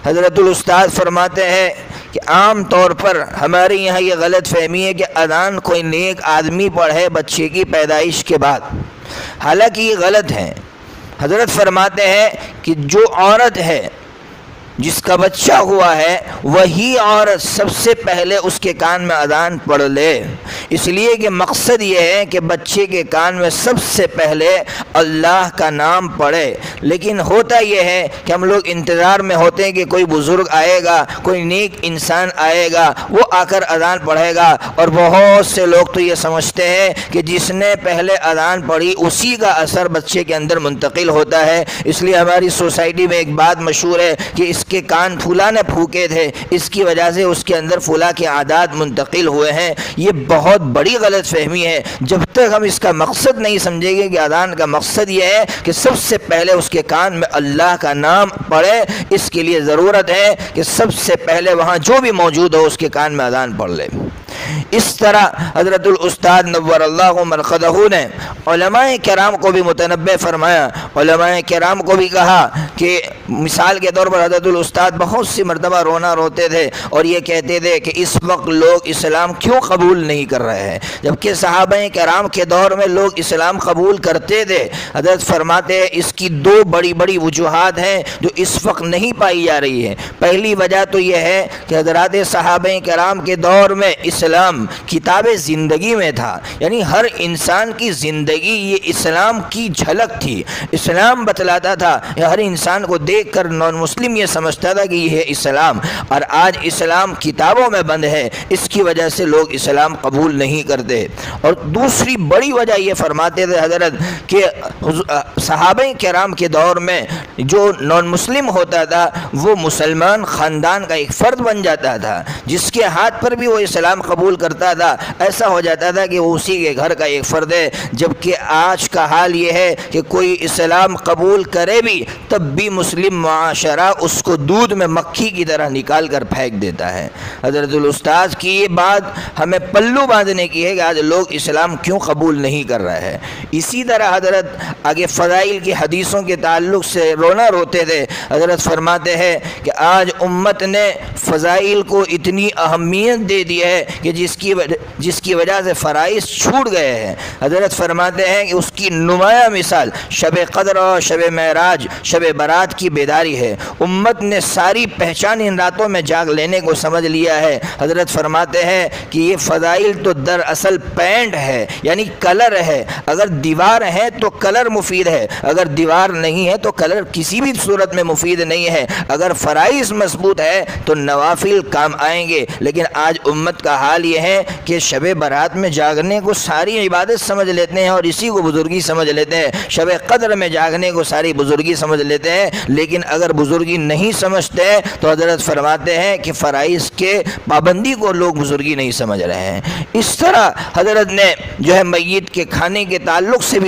حضرت الاستاذ فرماتے ہیں کہ عام طور پر ہمارے یہاں یہ غلط فہمی ہے کہ اذان کوئی نیک آدمی پڑھے بچے کی پیدائش کے بعد، حالانکہ یہ غلط ہے۔ حضرت فرماتے ہیں کہ جو عورت ہے جس کا بچہ ہوا ہے وہی عورت سب سے پہلے اس کے کان میں اذان پڑھ لے، اس لیے کہ مقصد یہ ہے کہ بچے کے کان میں سب سے پہلے اللہ کا نام پڑھے۔ لیکن ہوتا یہ ہے کہ ہم لوگ انتظار میں ہوتے ہیں کہ کوئی بزرگ آئے گا، کوئی نیک انسان آئے گا، وہ آ کر اذان پڑھے گا، اور بہت سے لوگ تو یہ سمجھتے ہیں کہ جس نے پہلے اذان پڑھی اسی کا اثر بچے کے اندر منتقل ہوتا ہے۔ اس لیے ہماری سوسائٹی میں ایک بات مشہور ہے کہ اس کے کان پھولا نے پھونکے تھے، اس کی وجہ سے اس کے اندر پھولا کے عادات منتقل ہوئے ہیں۔ یہ بہت بڑی غلط فہمی ہے۔ جب تک ہم اس کا مقصد نہیں سمجھیں گے کہ اذان کا مقصد یہ ہے کہ سب سے پہلے اس کے کان میں اللہ کا نام پڑھے، اس کے لیے ضرورت ہے کہ سب سے پہلے وہاں جو بھی موجود ہو اس کے کان میں اذان پڑھ لے۔ اس طرح حضرت الاستاذ نور اللہ مرقدہ نے علماء کرام کو بھی متنبہ فرمایا، علماء کرام کو بھی کہا کہ مثال کے طور پر حضرت الاستاذ بہت سی مرتبہ رونا روتے تھے اور یہ کہتے تھے کہ اس وقت لوگ اسلام کیوں قبول نہیں کر رہے ہیں، جبکہ صحابہ کرام کے دور میں لوگ اسلام قبول کرتے تھے۔ حضرت فرماتے ہیں اس کی دو بڑی بڑی وجوہات ہیں جو اس وقت نہیں پائی جا رہی ہے۔ پہلی وجہ تو یہ ہے کہ حضرات صحابہ کرام کے دور میں اسلام کتاب زندگی میں تھا، یعنی ہر انسان کی زندگی یہ اسلام کی جھلک تھی۔ اسلام بتلاتا تھا، ہر انسان کو دیکھ کر نان مسلم یہ سمجھتا تھا کہ یہ ہے اسلام، اور آج اسلام کتابوں میں بند ہے، اس کی وجہ سے لوگ اسلام قبول نہیں کرتے۔ اور دوسری بڑی وجہ یہ فرماتے تھے حضرت کہ صحابہ کرام کے دور میں جو نان مسلم ہوتا تھا وہ مسلمان خاندان کا ایک فرد بن جاتا تھا، جس کے ہاتھ پر بھی وہ اسلام قبول کرتا تھا ایسا ہو جاتا تھا کہ وہ اسی کے گھر کا ایک فرد ہے۔ جبکہ آج کا حال یہ ہے کہ کوئی اسلام قبول کرے بھی تب بھی مسلم معاشرہ اس کو دودھ میں مکھی کی طرح نکال کر پھینک دیتا ہے۔ حضرت الاستاذ کی یہ بات ہمیں پلو باندھنے کی ہے کہ آج لوگ اسلام کیوں قبول نہیں کر رہے ہیں۔ اسی طرح حضرت آگے فضائل کی حدیثوں کے تعلق سے رونا روتے تھے۔ حضرت فرماتے ہیں کہ آج امت نے فضائل کو اتنی اہمیت دے دی ہے کہ جس کی وجہ سے فرائض چھوٹ گئے ہیں۔ حضرت فرماتے ہیں کہ اس کی نمایاں مثال شب قدر اور شب معراج، شب برات کی بیداری ہے۔ امت نے ساری پہچان ان راتوں میں جاگ لینے کو سمجھ لیا ہے۔ حضرت فرماتے ہیں کہ یہ فضائل تو دراصل پینٹ ہے، یعنی کلر ہے۔ اگر دیوار ہے تو کلر مفید ہے، اگر دیوار نہیں ہے تو کلر کسی بھی صورت میں مفید نہیں ہے۔ اگر فرائض مضبوط ہے تو نوافل کام آئیں گے۔ لیکن آج امت کا حال یہ ہے کہ شب برات میں جاگنے کو ساری عبادت سمجھ لیتے ہیں اور اسی کو بزرگی سمجھ لیتے ہیں، شب قدر میں جاگنے کو ساری بزرگی سمجھ لیتے ہیں۔ لیکن اگر بزرگی نہیں سمجھتے تو حضرت فرماتے ہیں کہ فرائض کے پابندی کو لوگ بزرگی نہیں سمجھ رہے ہیں۔ اس طرح حضرت نے جو ہے میت کے کھانے کے تعلق سے بھی